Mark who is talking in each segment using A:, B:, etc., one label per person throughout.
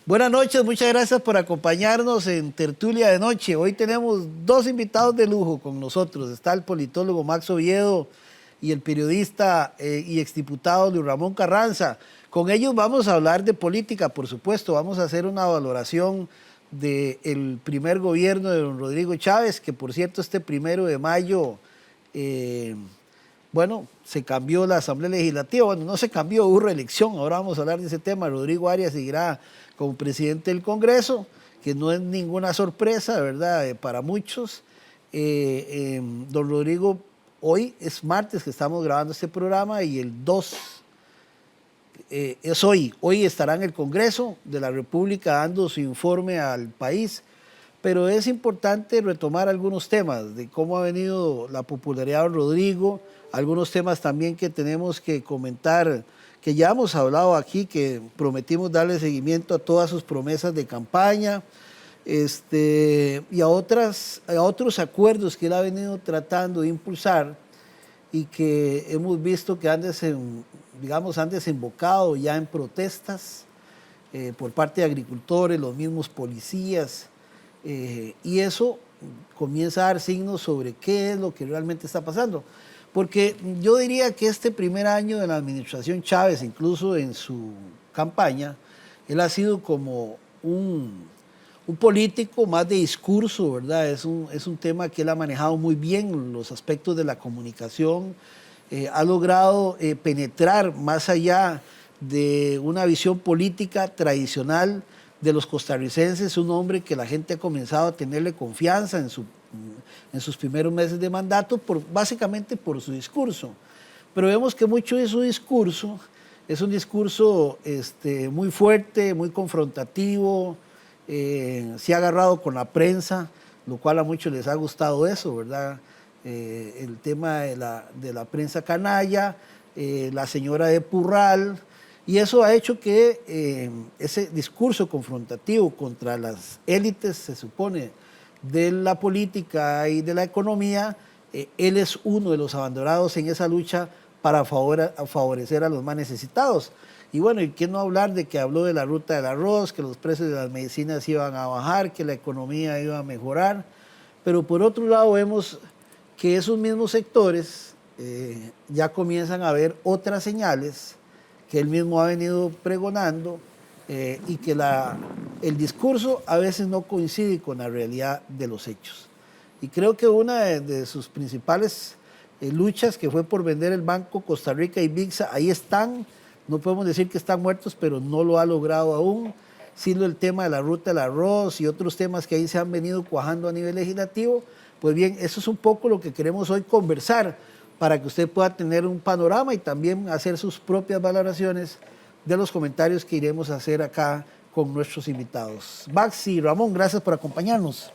A: Buenas noches, muchas gracias por acompañarnos en Tertulia de Noche. Hoy tenemos dos invitados de lujo con nosotros. Está el politólogo Max Oviedo y el periodista y exdiputado Luis Ramón Carranza. Con ellos vamos a hablar de política, por supuesto. Vamos a hacer una valoración del primer gobierno de don Rodrigo Chávez, que por cierto este 1 de mayo, se cambió la Asamblea Legislativa. Bueno, no se cambió, hubo reelección. Ahora vamos a hablar de ese tema. Rodrigo Arias seguirá como presidente del Congreso, que no es ninguna sorpresa, ¿verdad?, para muchos. Don Rodrigo, hoy es martes que estamos grabando este programa y el 2 es hoy. Hoy estará en el Congreso de la República dando su informe al país, pero es importante retomar algunos temas de cómo ha venido la popularidad de Rodrigo, algunos temas también que tenemos que comentar, que ya hemos hablado aquí, que prometimos darle seguimiento a todas sus promesas de campaña, y a otros acuerdos que él ha venido tratando de impulsar y que hemos visto que han desembocado ya en protestas por parte de agricultores, los mismos policías, y eso comienza a dar signos sobre qué es lo que realmente está pasando. Porque yo diría que este primer año de la administración Chávez, incluso en su campaña, él ha sido como un político más de discurso, ¿verdad? Es un tema que él ha manejado muy bien, los aspectos de la comunicación, ha logrado penetrar más allá de una visión política tradicional de los costarricenses, un hombre que la gente ha comenzado a tenerle confianza en sus primeros meses de mandato, básicamente por su discurso. Pero vemos que mucho de su discurso es un discurso muy fuerte, muy confrontativo, se ha agarrado con la prensa, lo cual a muchos les ha gustado eso, ¿verdad? El tema de la prensa canalla, la señora de Purral, y eso ha hecho que ese discurso confrontativo contra las élites, se supone, de la política y de la economía, él es uno de los abanderados en esa lucha para favorecer a los más necesitados. Y bueno, ¿y qué no hablar de que habló de la ruta del arroz, que los precios de las medicinas iban a bajar, que la economía iba a mejorar? Pero por otro lado vemos que esos mismos sectores ya comienzan a ver otras señales que él mismo ha venido pregonando, y que el discurso a veces no coincide con la realidad de los hechos. Y creo que una de sus principales luchas, que fue por vender el Banco Costa Rica y Bixa, ahí están, no podemos decir que están muertos, pero no lo ha logrado aún. Sino el tema de la ruta del arroz y otros temas que ahí se han venido cuajando a nivel legislativo. Pues bien, eso es un poco lo que queremos hoy conversar, para que usted pueda tener un panorama y también hacer sus propias valoraciones de los comentarios que iremos a hacer acá con nuestros invitados. Max y Ramón, gracias por acompañarnos.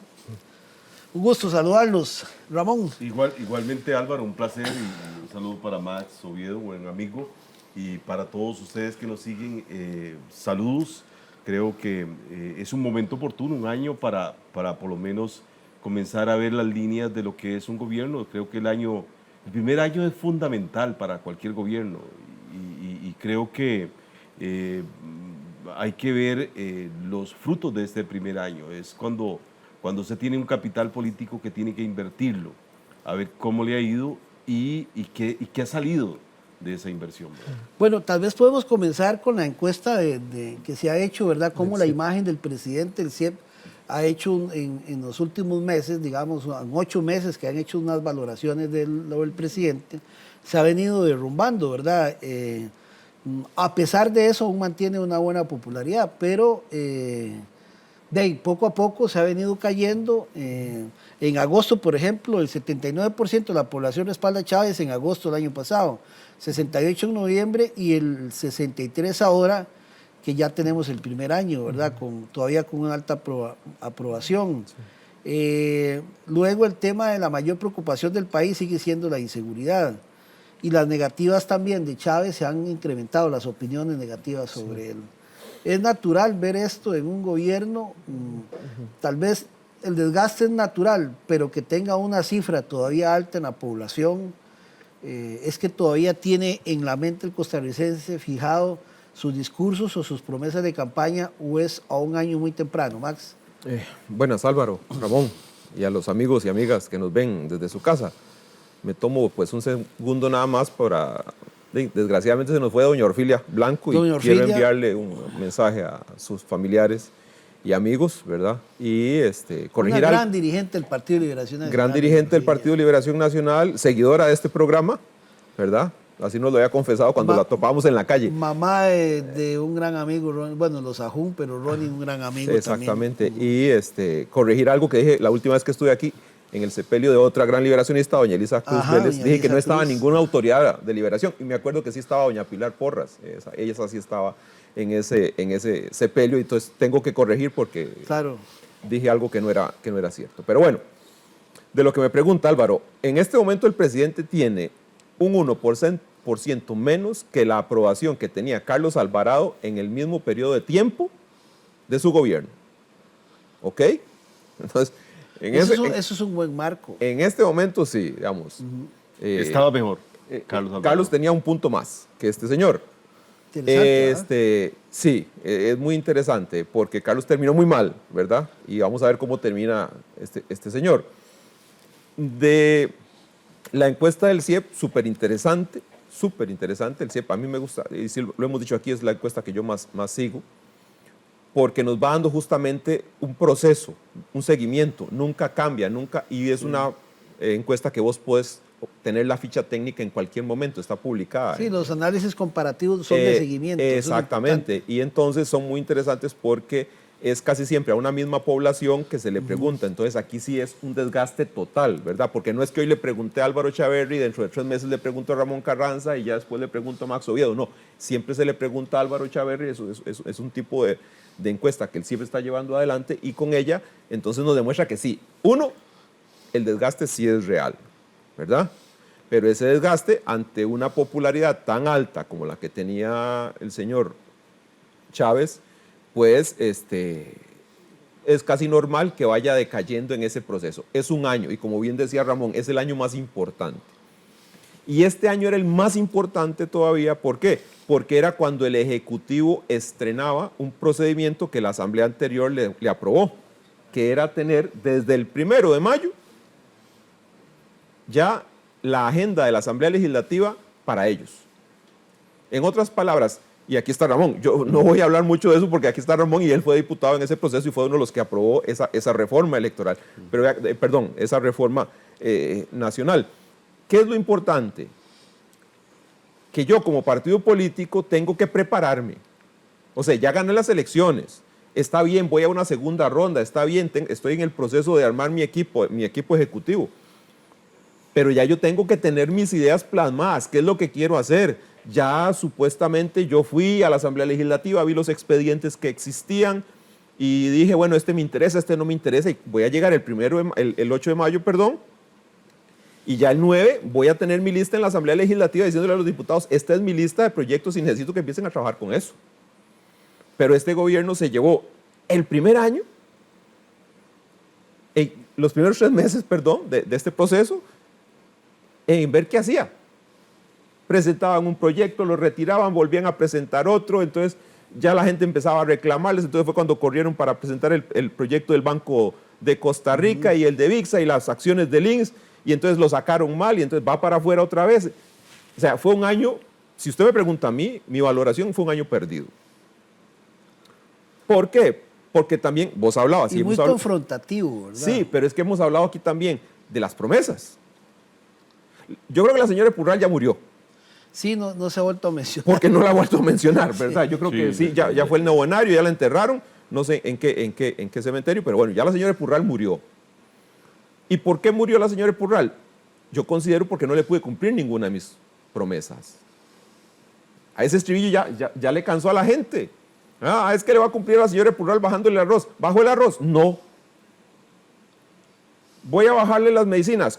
A: Un gusto saludarlos. Ramón.
B: Igualmente, Álvaro, un placer, y un saludo para Max Oviedo, buen amigo, y para todos ustedes que nos siguen, saludos. Creo que es un momento oportuno, un año para por lo menos comenzar a ver las líneas de lo que es un gobierno. Creo que el primer año es fundamental para cualquier gobierno, y creo que hay que ver los frutos de este primer año. Es cuando se tiene un capital político que tiene que invertirlo, a ver cómo le ha ido y qué ha salido de esa inversión, ¿verdad?
A: Bueno, tal vez podemos comenzar con la encuesta que se ha hecho, ¿verdad? Cómo la imagen del presidente, el CIEP, ha hecho en los últimos meses, digamos, en 8 meses que han hecho unas valoraciones del presidente, se ha venido derrumbando, ¿verdad? A pesar de eso, aún mantiene una buena popularidad, pero poco a poco se ha venido cayendo. En agosto, por ejemplo, el 79% de la población respalda a Chávez en agosto del año pasado, 68% en noviembre y el 63% ahora, que ya tenemos el primer año, ¿verdad? Todavía con una alta aprobación. Sí. Luego el tema de la mayor preocupación del país sigue siendo la inseguridad. Y las negativas también de Chávez, se han incrementado las opiniones negativas sobre él. Es natural ver esto en un gobierno, tal vez el desgaste es natural, pero que tenga una cifra todavía alta en la población, es que todavía tiene en la mente el costarricense fijado sus discursos o sus promesas de campaña o es a un año muy temprano, Max?
C: Buenas, Álvaro, Ramón, y a los amigos y amigas que nos ven desde su casa. Me tomo pues un segundo nada más para... Desgraciadamente se nos fue doña Orfilia Blanco y quiero enviarle un mensaje a sus familiares y amigos, ¿verdad? Y corregir
A: una gran dirigente del Partido de Liberación Nacional.
C: Gran dirigente del Partido de Liberación Nacional, seguidora de este programa, ¿verdad? Así nos lo había confesado cuando la topábamos en la calle.
A: Mamá de un gran amigo, bueno, los Ajún, pero Ronnie un gran amigo.
C: Exactamente. También. Y corregir algo que dije la última vez que estuve aquí, en el sepelio de otra gran liberacionista, doña Elisa Cruz Vélez. Dije que no estaba ninguna autoridad de liberación, y me acuerdo que sí estaba doña Pilar Porras, ella sí estaba en ese sepelio, y entonces tengo que corregir porque dije algo que no era cierto. Pero bueno, de lo que me pregunta Álvaro, en este momento el presidente tiene un 1% menos que la aprobación que tenía Carlos Alvarado en el mismo periodo de tiempo de su gobierno. ¿Ok? Entonces,
A: eso es un buen marco.
C: En este momento sí, digamos.
B: Estaba mejor Carlos Alvarado.
C: Carlos tenía un punto más que este señor. Sí, es muy interesante porque Carlos terminó muy mal, ¿verdad? Y vamos a ver cómo termina este señor. De la encuesta del CIEP, súper interesante. El CIEP a mí me gusta, y si lo hemos dicho aquí, es la encuesta que yo más sigo, porque nos va dando justamente un proceso, un seguimiento, nunca cambia, y es una encuesta que vos puedes tener la ficha técnica en cualquier momento, está publicada.
A: Sí, los análisis comparativos son de seguimiento.
C: Exactamente, y entonces son muy interesantes porque es casi siempre a una misma población que se le pregunta, entonces aquí sí es un desgaste total, ¿verdad? Porque no es que hoy le pregunté a Álvaro Echaverri, dentro de 3 meses le pregunto a Ramón Carranza y ya después le pregunto a Max Oviedo, no, siempre se le pregunta a Álvaro Echaverri, eso es un tipo de encuesta que él siempre está llevando adelante, y con ella entonces nos demuestra que sí, el desgaste sí es real, ¿verdad? Pero ese desgaste ante una popularidad tan alta como la que tenía el señor Chávez, pues es casi normal que vaya decayendo en ese proceso. Es un año, y como bien decía Ramón, es el año más importante. Y este año era el más importante todavía, ¿por qué? Porque era cuando el Ejecutivo estrenaba un procedimiento que la Asamblea anterior le aprobó, que era tener desde el 1 de mayo ya la agenda de la Asamblea Legislativa para ellos. En otras palabras, y aquí está Ramón, yo no voy a hablar mucho de eso porque aquí está Ramón y él fue diputado en ese proceso y fue uno de los que aprobó esa reforma electoral, esa reforma nacional. ¿Qué es lo importante? Que yo como partido político tengo que prepararme. O sea, ya gané las elecciones, está bien, voy a una segunda ronda, está bien, estoy en el proceso de armar mi equipo ejecutivo. Pero ya yo tengo que tener mis ideas plasmadas, qué es lo que quiero hacer. Ya supuestamente yo fui a la Asamblea Legislativa, vi los expedientes que existían y dije, bueno, este me interesa, este no me interesa, y voy a llegar el 8 de mayo, y ya el 9 voy a tener mi lista en la Asamblea Legislativa diciéndole a los diputados, esta es mi lista de proyectos y necesito que empiecen a trabajar con eso. Pero este gobierno se llevó el primer año, los primeros 3 meses, de este proceso, en ver qué hacía. Presentaban un proyecto, lo retiraban, volvían a presentar otro, entonces ya la gente empezaba a reclamarles, entonces fue cuando corrieron para presentar el proyecto del Banco de Costa Rica y el de VIXA y las acciones de Links, y entonces lo sacaron mal y entonces va para afuera otra vez. O sea, fue un año, si usted me pregunta a mí, mi valoración fue un año perdido. ¿Por qué? Porque también, vos hablabas.
A: Y muy confrontativo, ¿verdad?
C: Sí, pero es que hemos hablado aquí también de las promesas. Yo creo que la señora Epurral ya murió.
A: Sí, no se ha vuelto a mencionar.
C: Porque no la ha vuelto a mencionar, ¿verdad? Yo creo que sí, ya fue el novenario, ya la enterraron, no sé en qué cementerio, pero bueno, ya la señora Epurral murió. ¿Y por qué murió la señora Epurral? Yo considero porque no le pude cumplir ninguna de mis promesas. A ese estribillo ya le cansó a la gente. Es que le va a cumplir a la señora Epurral bajándole el arroz. ¿Bajo el arroz? No. ¿Voy a bajarle las medicinas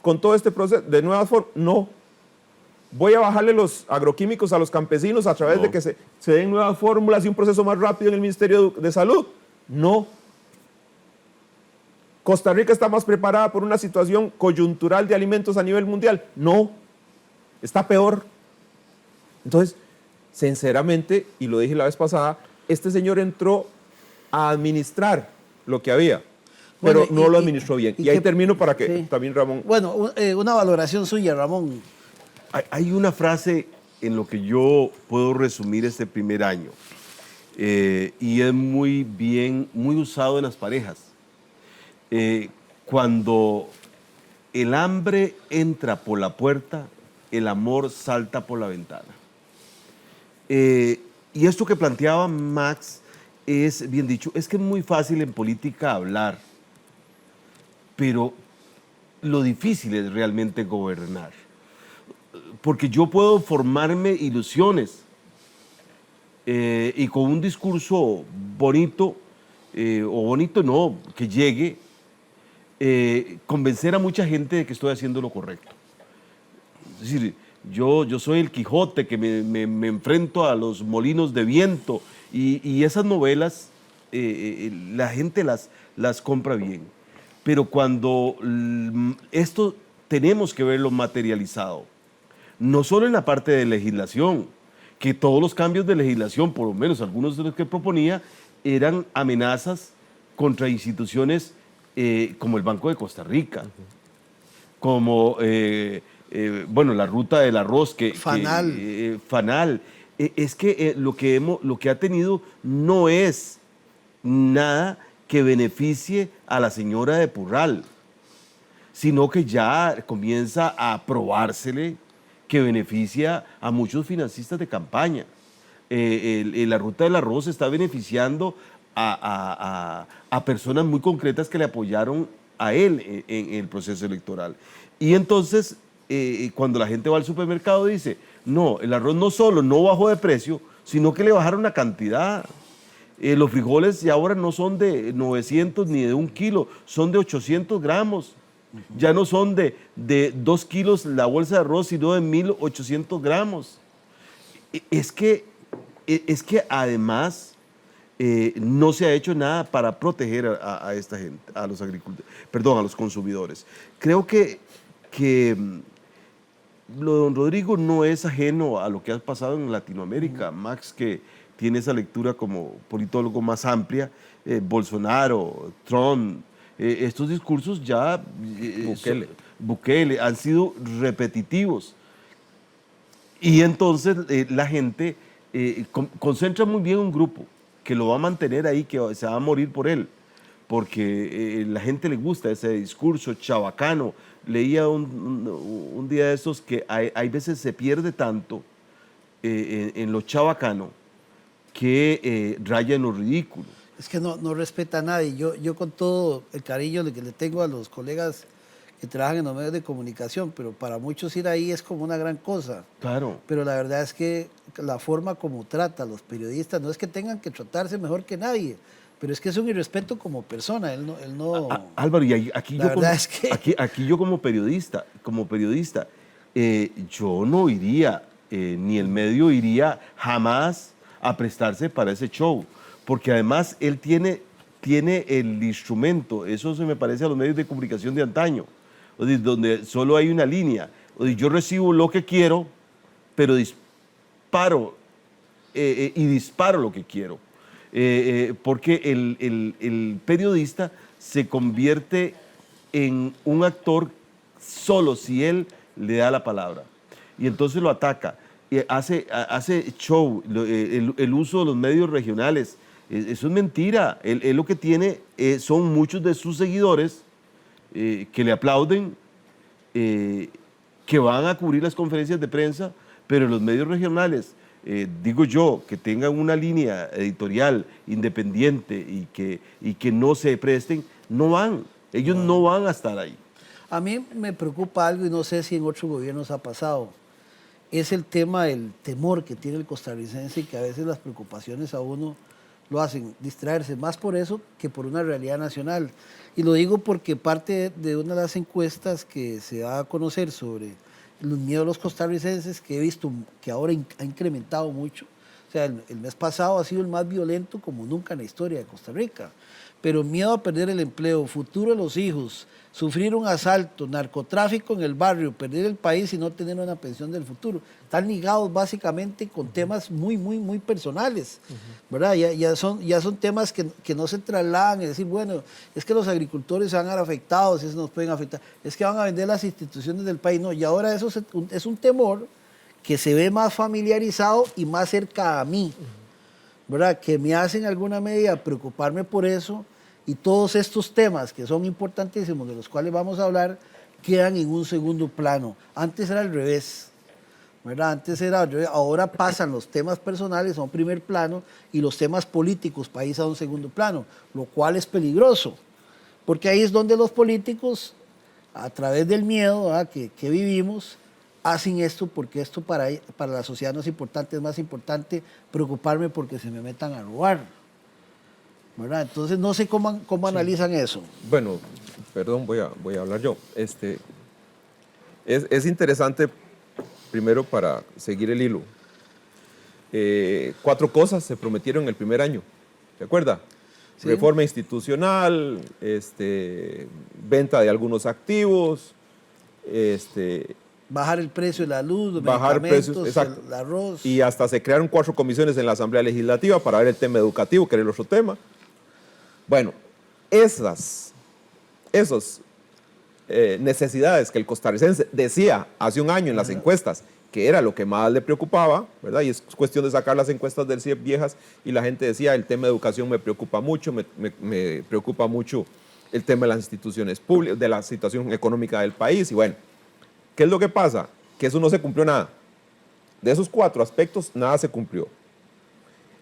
C: con todo este proceso de nuevas formas? No. ¿Voy a bajarle los agroquímicos a los campesinos a través de que se den nuevas fórmulas y un proceso más rápido en el Ministerio de Salud? No. ¿Costa Rica está más preparada por una situación coyuntural de alimentos a nivel mundial? No. Está peor. Entonces, sinceramente, y lo dije la vez pasada, este señor entró a administrar lo que había, pero
A: Bueno,
C: no lo administró bien. Y ahí termino para que
A: sí.
C: también Ramón...
A: Bueno, una valoración suya, Ramón.
B: Hay una frase en lo que yo puedo resumir este primer año y es muy usado en las parejas. Cuando el hambre entra por la puerta, el amor salta por la ventana. Y esto que planteaba Max es bien dicho, es que es muy fácil en política hablar, pero lo difícil es realmente gobernar. Porque yo puedo formarme ilusiones y con un discurso bonito, o bonito no, que llegue, convencer a mucha gente de que estoy haciendo lo correcto. Es decir, yo soy el Quijote que me enfrento a los molinos de viento y esas novelas la gente las compra bien. Pero cuando esto tenemos que verlo materializado, no solo en la parte de legislación, que todos los cambios de legislación, por lo menos algunos de los que proponía, eran amenazas contra instituciones como el Banco de Costa Rica, como bueno, la ruta del arroz,
A: Fanal.
B: Fanal. Es que lo que ha tenido no es nada que beneficie a la señora de Purral, sino que ya comienza a probársele que beneficia a muchos financistas de campaña. La ruta del arroz está beneficiando a personas muy concretas que le apoyaron a él en el proceso electoral. Y entonces, cuando la gente va al supermercado dice, no, el arroz no solo no bajó de precio, sino que le bajaron la cantidad. Los frijoles ya ahora no son de 900 ni de 1 kilo, son de 800 gramos. Ya no son de 2 kilos la bolsa de arroz, sino de 1.800 gramos. Es que además no se ha hecho nada para proteger a esta gente, a los agricultores, perdón, a los consumidores. Creo que lo de don Rodrigo no es ajeno a lo que ha pasado en Latinoamérica. Max, que tiene esa lectura como politólogo más amplia, Bolsonaro, Trump, estos discursos ya, Bukele, han sido repetitivos. Y entonces la gente concentra muy bien un grupo que lo va a mantener ahí, que se va a morir por él, porque la gente le gusta ese discurso chabacano. Leía un día de estos que hay veces se pierde tanto en lo chabacano que raya en lo ridículo.
A: Es que no respeta a nadie. Yo con todo el cariño que le tengo a los colegas que trabajan en los medios de comunicación, pero para muchos ir ahí es como una gran cosa.
B: Claro.
A: Pero la verdad es que la forma como trata a los periodistas no es que tengan que tratarse mejor que nadie, pero es que es un irrespeto como persona. Él no
B: Álvaro, y aquí yo como periodista, yo no iría, ni el medio iría jamás a prestarse para ese show, porque además él tiene el instrumento, eso se me parece a los medios de comunicación de antaño, donde solo hay una línea. Yo recibo lo que quiero, pero disparo lo que quiero. Porque el periodista se convierte en un actor solo si él le da la palabra. Y entonces lo ataca. Hace show, el uso de los medios regionales. Eso es mentira. Él lo que tiene son muchos de sus seguidores que le aplauden, que van a cubrir las conferencias de prensa, pero en los medios regionales, digo yo, que tengan una línea editorial independiente y que no se presten, no van. Ellos no van a estar ahí.
A: A mí me preocupa algo y no sé si en otros gobiernos ha pasado. Es el tema del temor que tiene el costarricense y que a veces las preocupaciones a uno lo hacen distraerse más por eso que por una realidad nacional. Y lo digo porque parte de una de las encuestas que se da a conocer sobre los miedos de los costarricenses, que he visto que ahora ha incrementado mucho, sea, el mes pasado ha sido el más violento como nunca en la historia de Costa Rica. Pero miedo a perder el empleo, futuro de los hijos, sufrir un asalto, narcotráfico en el barrio, perder el país y no tener una pensión del futuro. Están ligados básicamente con temas muy, muy, muy personales, ¿verdad? Ya son temas que no se trasladan, es decir, bueno, es que los agricultores se van a ver afectados, eso nos pueden afectar, es que van a vender las instituciones del país. No, y ahora eso es un temor que se ve más familiarizado y más cerca a mí, ¿verdad? Que me hace en alguna medida preocuparme por eso, y todos estos temas que son importantísimos, de los cuales vamos a hablar, quedan en un segundo plano. Antes era al revés, ¿verdad? Antes era al revés. Ahora pasan los temas personales a un primer plano y los temas políticos, país a un segundo plano, lo cual es peligroso, porque ahí es donde los políticos, a través del miedo, ¿verdad?, que vivimos, hacen esto porque esto para la sociedad no es importante, es más importante preocuparme porque se me metan a robar, ¿verdad? Entonces no sé cómo analizan eso.
C: Bueno, perdón, voy a hablar yo. Es interesante, primero para seguir el hilo. 4 cosas se prometieron el primer año, ¿se acuerda? Sí. Reforma institucional, venta de algunos activos,
A: bajar el precio de la luz, los
C: bajar
A: medicamentos,
C: precios, exacto.
A: El arroz.
C: Y hasta se crearon 4 comisiones en la Asamblea Legislativa para ver el tema educativo, que era el otro tema. Bueno, esas necesidades que el costarricense decía hace un año en las encuestas que era lo que más le preocupaba, ¿verdad? Y es cuestión de sacar las encuestas del CIEP viejas y la gente decía, el tema de educación me preocupa mucho, me preocupa mucho el tema de las instituciones públicas, de la situación económica del país. Y bueno, ¿qué es lo que pasa? Que eso no se cumplió nada. De esos 4 aspectos, nada se cumplió.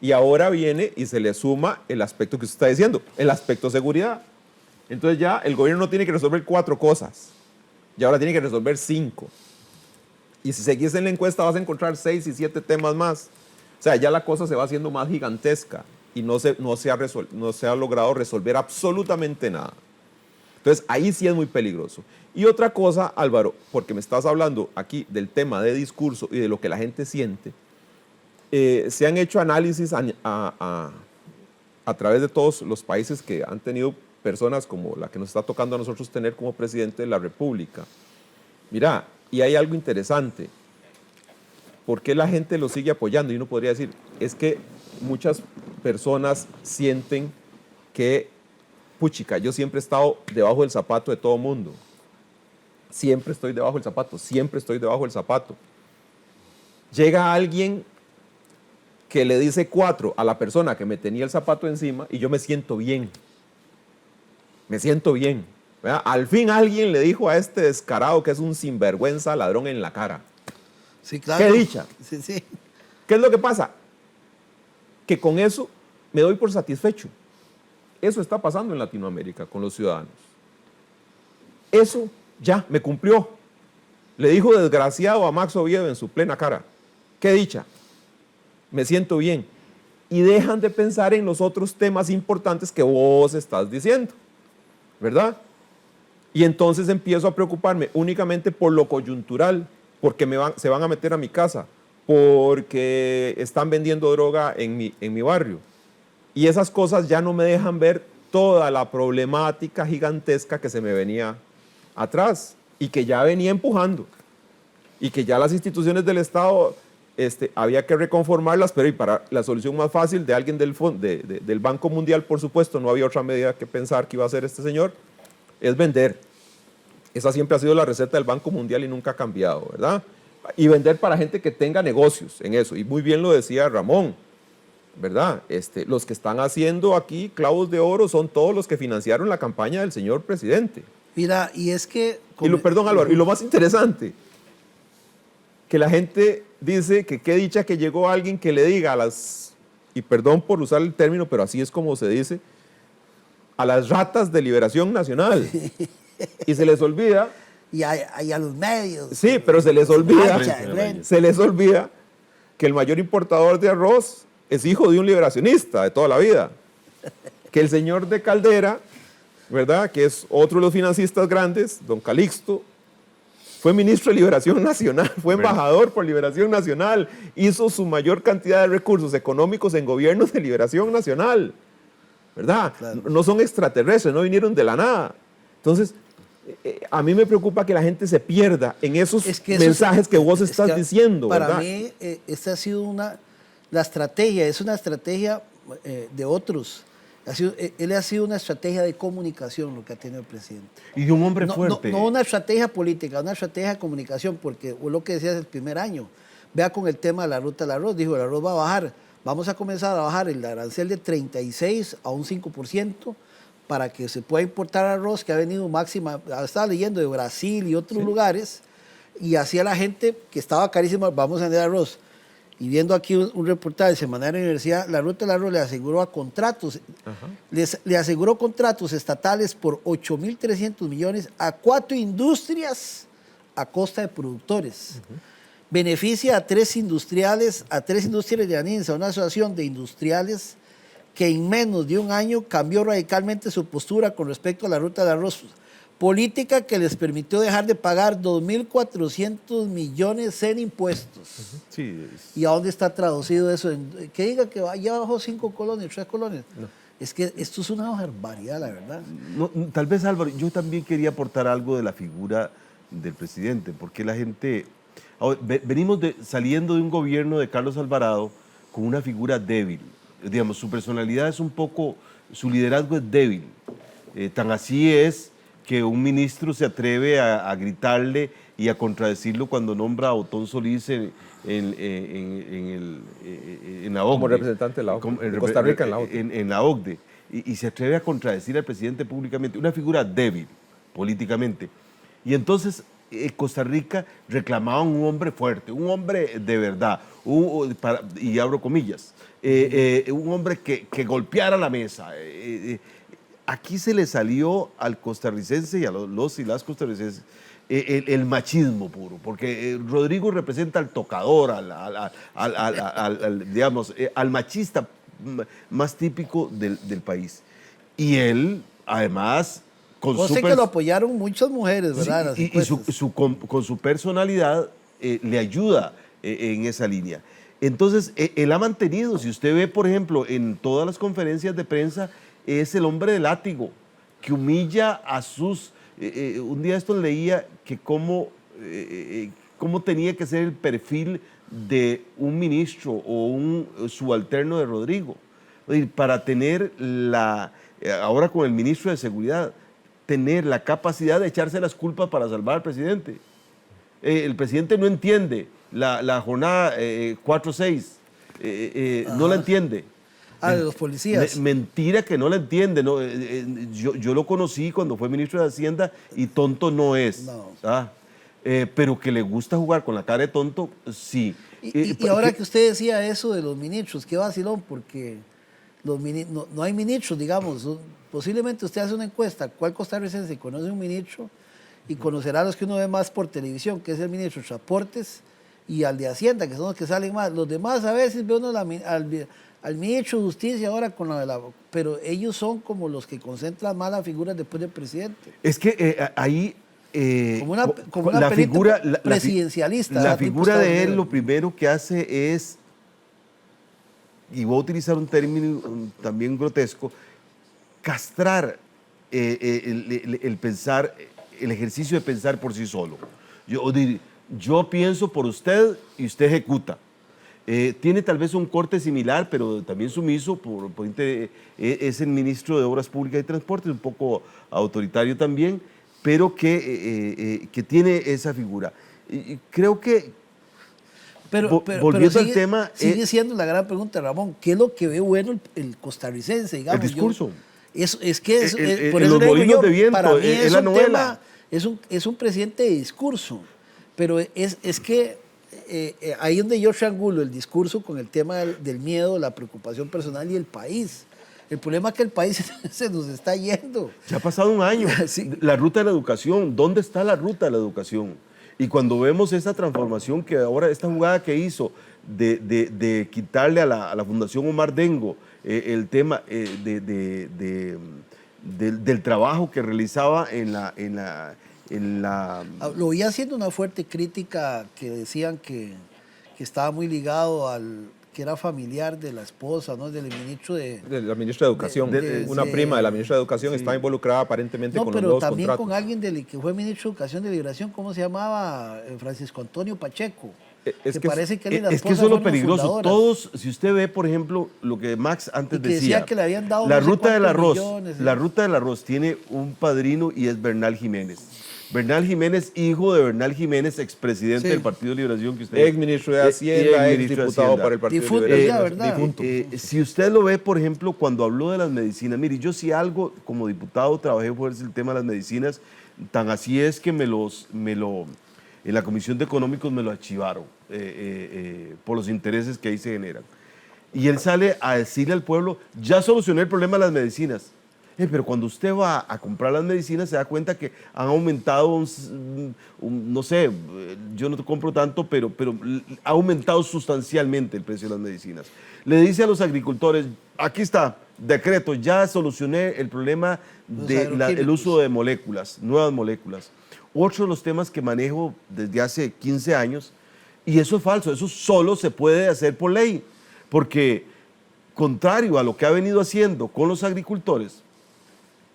C: Y ahora viene y se le suma el aspecto que usted está diciendo, el aspecto seguridad. Entonces ya el gobierno no tiene que resolver 4 cosas, ya ahora tiene que resolver 5. Y si seguís en la encuesta vas a encontrar 6 y 7 temas más. O sea, ya la cosa se va haciendo más gigantesca y no se ha logrado resolver absolutamente nada. Entonces ahí sí es muy peligroso. Y otra cosa, Álvaro, porque me estás hablando aquí del tema de discurso y de lo que la gente siente, se han hecho análisis a través de todos los países que han tenido personas como la que nos está tocando a nosotros tener como presidente de la República. Mira, y hay algo interesante. ¿Por qué la gente lo sigue apoyando? Y uno podría decir, es que muchas personas sienten que, puchica, yo siempre he estado debajo del zapato de todo mundo. Siempre estoy debajo del zapato, siempre estoy debajo del zapato. Llega alguien que le dice 4 a la persona que me tenía el zapato encima y yo me siento bien. Me siento bien. ¿Verdad? Al fin alguien le dijo a este descarado que es un sinvergüenza ladrón en la cara.
A: Sí, claro.
C: ¿Qué dicha?
A: Sí, sí.
C: ¿Qué es lo que pasa? Que con eso me doy por satisfecho. Eso está pasando en Latinoamérica con los ciudadanos. Eso ya me cumplió. Le dijo desgraciado a Max Oviedo en su plena cara. ¿Qué dicha? Me siento bien. Y dejan de pensar en los otros temas importantes que vos estás diciendo, ¿verdad? Y entonces empiezo a preocuparme únicamente por lo coyuntural, porque se van a meter a mi casa, porque están vendiendo droga en mi barrio. Y esas cosas ya no me dejan ver toda la problemática gigantesca que se me venía atrás y que ya venía empujando. Y que ya las instituciones del Estado había que reconformarlas, pero y para la solución más fácil de alguien del Banco Mundial, por supuesto, no había otra medida que pensar que iba a hacer este señor, es vender. Esa siempre ha sido la receta del Banco Mundial y nunca ha cambiado, ¿verdad? Y vender para gente que tenga negocios en eso. Y muy bien lo decía Ramón, ¿verdad? Los que están haciendo aquí clavos de oro son todos los que financiaron la campaña del señor presidente.
A: Mira, y es que...
C: Perdón, Álvaro, y lo más interesante, que la gente dice que qué dicha que llegó alguien que le diga a las, y perdón por usar el término, pero así es como se dice, a las ratas de Liberación Nacional. Y se les olvida...
A: Y a los medios.
C: Sí, pero se les olvida que el mayor importador de arroz es hijo de un liberacionista de toda la vida. Que el señor de Caldera, ¿verdad?, que es otro de los financistas grandes, don Calixto, fue ministro de Liberación Nacional, fue embajador por Liberación Nacional, hizo su mayor cantidad de recursos económicos en gobiernos de Liberación Nacional, ¿verdad?
A: Claro.
C: No son extraterrestres, no vinieron de la nada. Entonces, a mí me preocupa que la gente se pierda en esos mensajes que vos estás diciendo,
A: para
C: ¿verdad?
A: mí, esta ha sido la estrategia, es una estrategia de otros. Él ha sido una estrategia de comunicación lo que ha tenido el presidente.
B: Y de un hombre
A: No,
B: fuerte.
A: no una estrategia política, una estrategia de comunicación, porque lo que decías el primer año, vea con el tema de la ruta del arroz, dijo, el arroz va a bajar, vamos a comenzar a bajar el arancel de 36 a un 5%, para que se pueda importar arroz que ha venido máxima, estaba leyendo de Brasil y otros lugares, y hacía la gente que estaba carísima, vamos a vender arroz. Y viendo aquí un reportaje de Semanario de la Universidad, la ruta del arroz le aseguró a contratos, le aseguró contratos estatales por 8.300 millones a 4 industrias a costa de productores. Beneficia a 3 industriales de ANINSA, una asociación de industriales que en menos de un año cambió radicalmente su postura con respecto a la ruta del arroz, política que les permitió dejar de pagar 2.400 millones en impuestos.
B: Sí,
A: ¿Y a dónde está traducido eso? Que diga que ya bajó 5 colonias, 3 colonias.
B: No.
A: Es que esto es una barbaridad, la verdad.
B: No, tal vez, Álvaro, yo también quería aportar algo de la figura del presidente, porque la gente... venimos saliendo de un gobierno de Carlos Alvarado con una figura débil. Digamos, su personalidad es un poco... Su liderazgo es débil. Tan así es que un ministro se atreve a gritarle y a contradecirlo cuando nombra a Otón Solís en la OCDE.
C: Como representante de la OCDE, de Costa Rica en la OCDE.
B: En la OCDE. Y se atreve a contradecir al presidente públicamente, una figura débil políticamente. Y entonces Costa Rica reclamaba un hombre fuerte, un hombre de verdad, y abro comillas, un hombre que golpeara la mesa. Aquí se le salió al costarricense y a los y las costarricenses el machismo puro, porque Rodrigo representa al tocador, digamos, al machista más típico del país. Y él, además,
A: que lo apoyaron muchas mujeres, ¿verdad?
B: Sí, con su personalidad le ayuda en esa línea. Entonces, él ha mantenido, si usted ve, por ejemplo, en todas las conferencias de prensa, es el hombre de látigo, que humilla a sus... un día esto leía que cómo tenía que ser el perfil de un ministro o un subalterno de Rodrigo. Es decir, para tener ahora con el ministro de Seguridad, tener la capacidad de echarse las culpas para salvar al presidente. El presidente no entiende la jornada 4-6, no la entiende.
A: De los policías.
B: Mentira que no la entiende. No, yo lo conocí cuando fue ministro de Hacienda y tonto no es. No. Pero que le gusta jugar con la cara de tonto, sí.
A: Y ahora que usted decía eso de los ministros, qué vacilón, porque no hay ministros, digamos. Posiblemente usted hace una encuesta, ¿cuál costarricense conoce un ministro? Y conocerá a los que uno ve más por televisión, que es el ministro de Transportes y al de Hacienda, que son los que salen más. Los demás a veces ve uno al ministro de Justicia ahora con pero ellos son como los que concentran más las figuras después del presidente.
B: Es que ahí...
A: como una figura presidencialista.
B: La figura de él lo primero que hace es, y voy a utilizar un término también grotesco, castrar el pensar, el ejercicio de pensar por sí solo. Yo pienso por usted y usted ejecuta. Tiene tal vez un corte similar, pero también sumiso, es el ministro de Obras Públicas y Transportes, un poco autoritario también, pero que tiene esa figura. Y creo que, volviendo al tema...
A: Sigue siendo la gran pregunta, Ramón, ¿qué es lo que ve bueno el costarricense? Digamos,
B: el discurso.
A: Por eso
B: los molinos de viento,
A: para mí es
B: la
A: un
B: novela.
A: Es un presidente de discurso, pero es que ahí donde yo triangulo el discurso con el tema del miedo, la preocupación personal y el país. El problema es que el país se nos está yendo.
B: Ya ha pasado un año. Sí. La ruta de la educación, ¿dónde está la ruta de la educación? Y cuando vemos esta transformación que ahora, esta jugada que hizo de quitarle a la Fundación Omar Dengo el tema del trabajo que realizaba en
A: Lo vi haciendo una fuerte crítica que decían que estaba muy ligado al que era familiar de la esposa, ¿no? Del ministro de
C: la ministra de Educación. Una prima de la ministra de Educación está involucrada aparentemente con los nuevos contratos.
A: No, pero también con alguien que fue ministro de Educación de Liberación, ¿cómo se llamaba? Francisco Antonio Pacheco.
B: Es que
A: parece que él y la esposa
B: eso es lo
A: fueron
B: peligroso.
A: fundadoras.
B: Todos, si usted ve, por ejemplo, lo que Max antes
A: Y que
B: decía
A: que le habían dado
B: la
A: no sé
B: ruta del
A: cuántos
B: arroz,
A: millones,
B: la ruta del arroz tiene un padrino y es Bernal Jiménez. Bernal Jiménez, hijo de Bernal Jiménez, expresidente del Partido de Liberación, que usted
C: ex ministro de Hacienda, ex diputado para el Partido
A: Difunto,
C: de Liberación.
A: ya, ¿verdad?
B: Si usted lo ve, por ejemplo, cuando habló de las medicinas, mire, yo sí algo como diputado trabajé por el tema de las medicinas, tan así es que en la Comisión de Económicos me lo archivaron por los intereses que ahí se generan. Y él sale a decirle al pueblo, ya solucioné el problema de las medicinas. Pero cuando usted va a comprar las medicinas se da cuenta que han aumentado, no sé, yo no te compro tanto, pero ha aumentado sustancialmente el precio de las medicinas. Le dice a los agricultores, aquí está, decreto, ya solucioné el problema del uso de moléculas, nuevas moléculas. Otro de los temas que manejo desde hace 15 años, y eso es falso, eso solo se puede hacer por ley, porque contrario a lo que ha venido haciendo con los agricultores,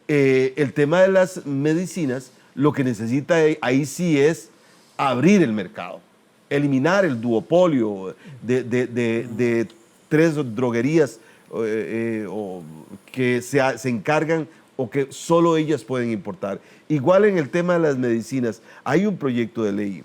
B: el tema de las medicinas, lo que necesita ahí sí es abrir el mercado, eliminar el duopolio de 3 droguerías que se encargan o que solo ellas pueden importar. Igual en el tema de las medicinas, hay un proyecto de ley,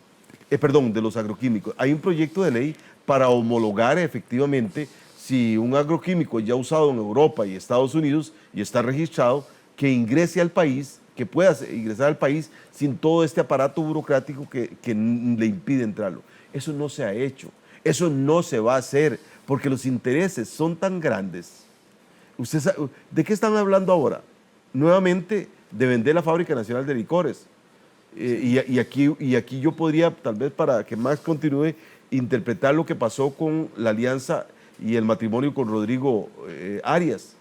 B: de los agroquímicos, hay un proyecto de ley para homologar efectivamente si un agroquímico ya usado en Europa y Estados Unidos y está registrado, que ingrese al país, que pueda ingresar al país sin todo este aparato burocrático que le impide entrarlo. Eso no se ha hecho, eso no se va a hacer, porque los intereses son tan grandes. ¿Usted sabe, de qué están hablando ahora? Nuevamente de vender la Fábrica Nacional de Licores. Y aquí yo podría, tal vez para que Max continúe, interpretar lo que pasó con la alianza y el matrimonio con Rodrigo Arias.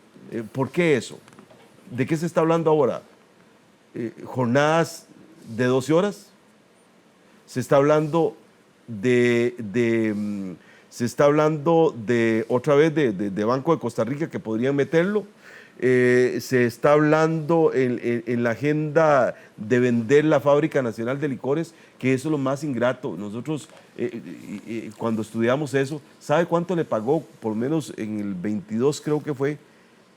B: ¿Por qué eso? ¿De qué se está hablando ahora? ¿Jornadas de 12 horas? Se está hablando otra vez de Banco de Costa Rica que podrían meterlo. Se está hablando en la agenda de vender la Fábrica Nacional de Licores, que eso es lo más ingrato. Nosotros cuando estudiamos eso, ¿sabe cuánto le pagó? Por lo menos en el 22 creo que fue,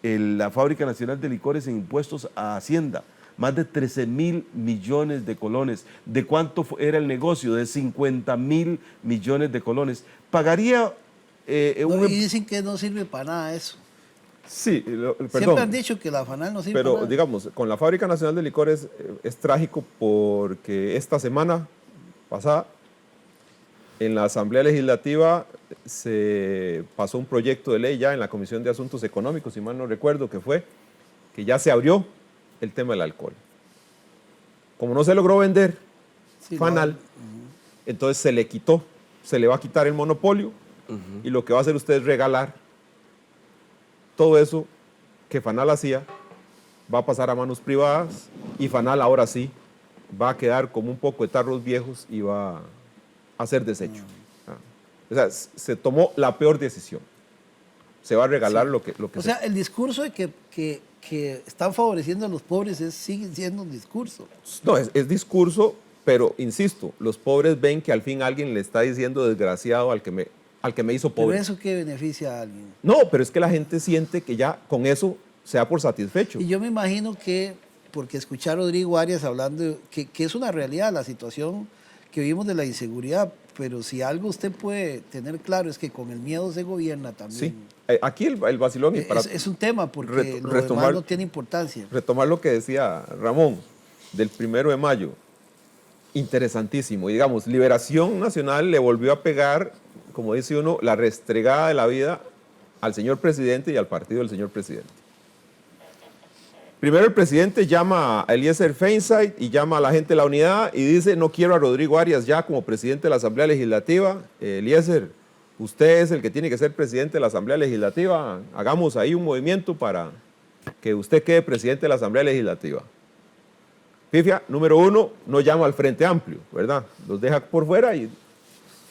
B: la Fábrica Nacional de Licores en impuestos a Hacienda. Más de 13.000 millones de colones. ¿De cuánto era el negocio? De 50.000 millones de colones. Pagaría...
A: y dicen que no sirve para nada eso.
C: Sí, perdón.
A: Siempre han dicho que la FANAL no sirve para nada.
C: Pero digamos, con la Fábrica Nacional de Licores es trágico porque esta semana pasada en la Asamblea Legislativa se pasó un proyecto de ley ya en la Comisión de Asuntos Económicos, si mal no recuerdo que fue, que ya se abrió el tema del alcohol. Como no se logró vender FANAL, entonces se le va a quitar el monopolio y lo que va a hacer usted es regalar todo eso que FANAL hacía, va a pasar a manos privadas y FANAL ahora sí va a quedar como un poco de tarros viejos y va a ser desecho. O sea, se tomó la peor decisión. Se va a regalar lo que
A: o sea, el discurso de que están favoreciendo a los pobres sigue siendo un discurso.
C: No, es discurso, pero insisto, los pobres ven que al fin alguien le está diciendo desgraciado al que me hizo pobre.
A: ¿Pero eso qué beneficia a alguien?
C: No, pero es que la gente siente que ya con eso se da por satisfecho.
A: Y yo me imagino que, porque escuché a Rodrigo Arias hablando, que es una realidad la situación que vivimos de la inseguridad, pero si algo usted puede tener claro es que con el miedo se gobierna también.
C: Sí, aquí el vacilón...
A: Es un tema porque lo demás no tiene importancia.
C: Retomar lo que decía Ramón, del 1 de mayo, interesantísimo. Y digamos, Liberación Nacional le volvió a pegar, como dice uno, la restregada de la vida al señor presidente y al partido del señor presidente. Primero el presidente llama a Eliezer Feinstein y llama a la gente de la unidad y dice, no quiero a Rodrigo Arias ya como presidente de la Asamblea Legislativa. Eliezer, usted es el que tiene que ser presidente de la Asamblea Legislativa. Hagamos ahí un movimiento para que usted quede presidente de la Asamblea Legislativa. Pifia, número 1, no llama al Frente Amplio, ¿verdad? Los deja por fuera y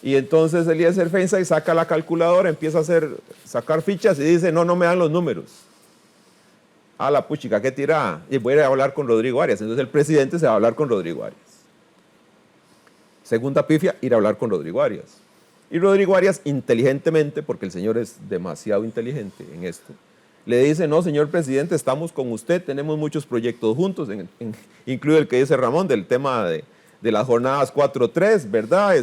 C: entonces Eliezer Feinstein saca la calculadora, empieza a sacar fichas y dice, no me dan los números. A la puchica, ¿qué tira? Y voy a ir a hablar con Rodrigo Arias. Entonces el presidente se va a hablar con Rodrigo Arias. Segunda pifia, ir a hablar con Rodrigo Arias. Y Rodrigo Arias, inteligentemente, porque el señor es demasiado inteligente en esto, le dice, no, señor presidente, estamos con usted, tenemos muchos proyectos juntos, incluido el que dice Ramón, del tema de las jornadas 4-3, ¿verdad?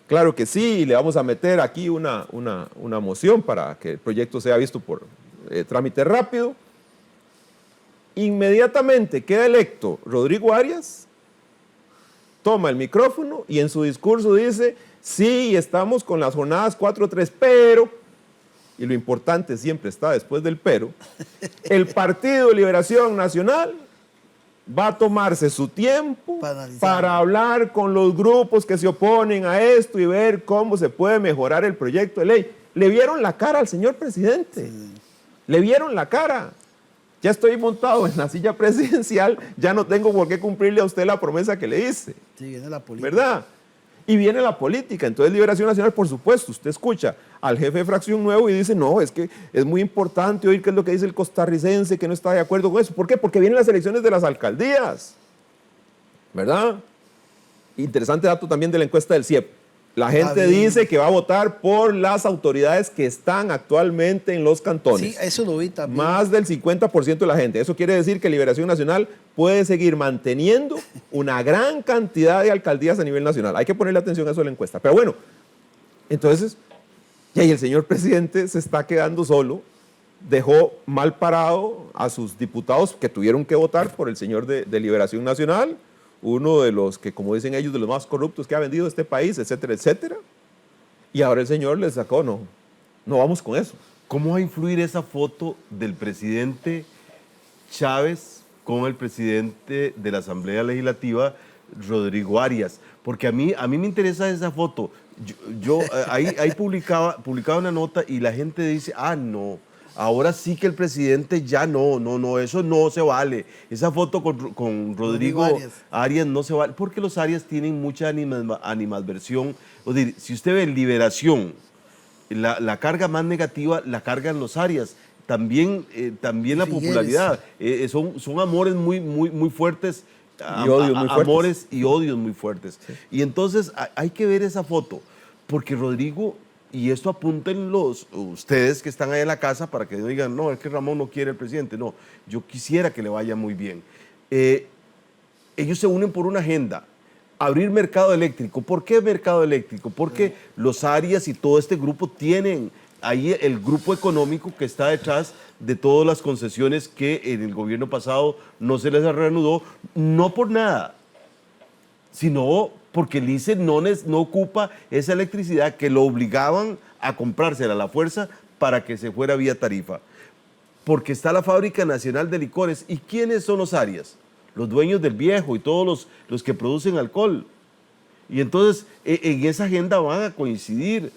C: Claro que sí, y le vamos a meter aquí una moción para que el proyecto sea visto por trámite rápido. Inmediatamente queda electo Rodrigo Arias, toma el micrófono y en su discurso dice, sí, estamos con las jornadas 4-3, pero, y lo importante siempre está después del pero, el Partido de Liberación Nacional va a tomarse su tiempo para hablar con los grupos que se oponen a esto y ver cómo se puede mejorar el proyecto de ley. Le vieron la cara al señor presidente, le vieron la cara. Ya estoy montado en la silla presidencial, ya no tengo por qué cumplirle a usted la promesa que le hice.
A: Sí, viene la política.
C: ¿Verdad? Y viene la política. Entonces Liberación Nacional, por supuesto, usted escucha al jefe de fracción nuevo y dice, no, es que es muy importante oír qué es lo que dice el costarricense, que no está de acuerdo con eso. ¿Por qué? Porque vienen las elecciones de las alcaldías. ¿Verdad? Interesante dato también de la encuesta del CIEP. La gente dice que va a votar por las autoridades que están actualmente en los cantones.
A: Sí, eso lo vi también.
C: Más del 50% de la gente. Eso quiere decir que Liberación Nacional puede seguir manteniendo una gran cantidad de alcaldías a nivel nacional. Hay que ponerle atención a eso en la encuesta. Pero bueno, entonces, y ahí el señor presidente se está quedando solo, dejó mal parado a sus diputados que tuvieron que votar por el señor de Liberación Nacional, uno de los que, como dicen ellos, de los más corruptos que ha vendido este país, etcétera, etcétera. Y ahora el señor les sacó, no vamos con eso.
B: ¿Cómo va a influir esa foto del presidente Chávez con el presidente de la Asamblea Legislativa, Rodrigo Arias? Porque a mí me interesa esa foto. Yo ahí publicaba una nota y la gente dice, no, ahora sí que el presidente ya no, eso no se vale. Esa foto con Rodrigo Arias no se vale, porque los Arias tienen mucha animadversión. O sea, si usted ve Liberación, la carga más negativa la cargan los Arias. También la popularidad. Son amores muy fuertes.
C: Y odios muy fuertes.
B: Amores y odios muy fuertes. Sí. Y entonces hay que ver esa foto, porque Rodrigo... Y esto apunten ustedes que están ahí en la casa para que digan, no, es que Ramón no quiere el presidente. No, yo quisiera que le vaya muy bien. Ellos se unen por una agenda, abrir mercado eléctrico. ¿Por qué mercado eléctrico? Porque los Arias y todo este grupo tienen ahí el grupo económico que está detrás de todas las concesiones que en el gobierno pasado no se les reanudó, no por nada, sino porque el ICE no ocupa esa electricidad que lo obligaban a comprársela a la fuerza para que se fuera vía tarifa. Porque está la Fábrica Nacional de Licores. ¿Y quiénes son los Arias? Los dueños del Viejo y todos los que producen alcohol. Y entonces en esa agenda van a coincidir.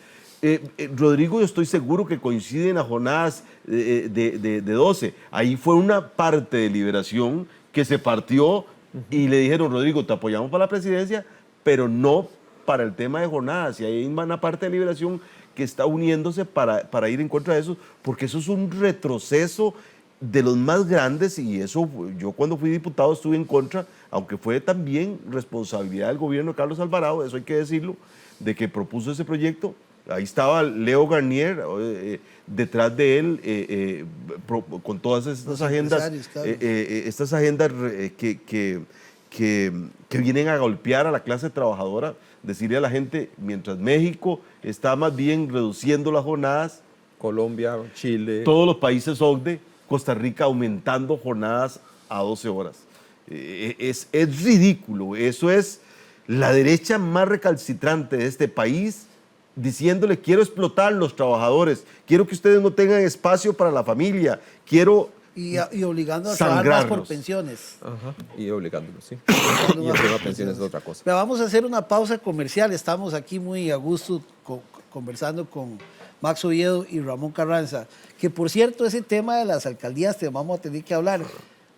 B: Rodrigo, yo estoy seguro que coinciden las jornadas de 12. Ahí fue una parte de Liberación que se partió y le dijeron, Rodrigo, te apoyamos para la presidencia, pero no para el tema de jornadas. Y ahí hay una parte de Liberación que está uniéndose para ir en contra de eso, porque eso es un retroceso de los más grandes, y eso yo cuando fui diputado estuve en contra, aunque fue también responsabilidad del gobierno de Carlos Alvarado, eso hay que decirlo, de que propuso ese proyecto. Ahí estaba Leo Garnier detrás de él con todas estas agendas, claro. Estas agendas que vienen a golpear a la clase trabajadora, decirle a la gente, mientras México está más bien reduciendo las jornadas,
C: Colombia, Chile,
B: todos los países OCDE, Costa Rica aumentando jornadas a 12 horas. Es ridículo, eso es la derecha más recalcitrante de este país, diciéndole, quiero explotar a los trabajadores, quiero que ustedes no tengan espacio para la familia, quiero...
A: Y obligando a trabajar más por pensiones.
C: Ajá. Y obligándolos, sí. Y el tema de pensiones es otra cosa.
A: Pero vamos a hacer una pausa comercial. Estamos aquí muy a gusto conversando con Max Oviedo y Ramón Carranza. Que por cierto, ese tema de las alcaldías te vamos a tener que hablar.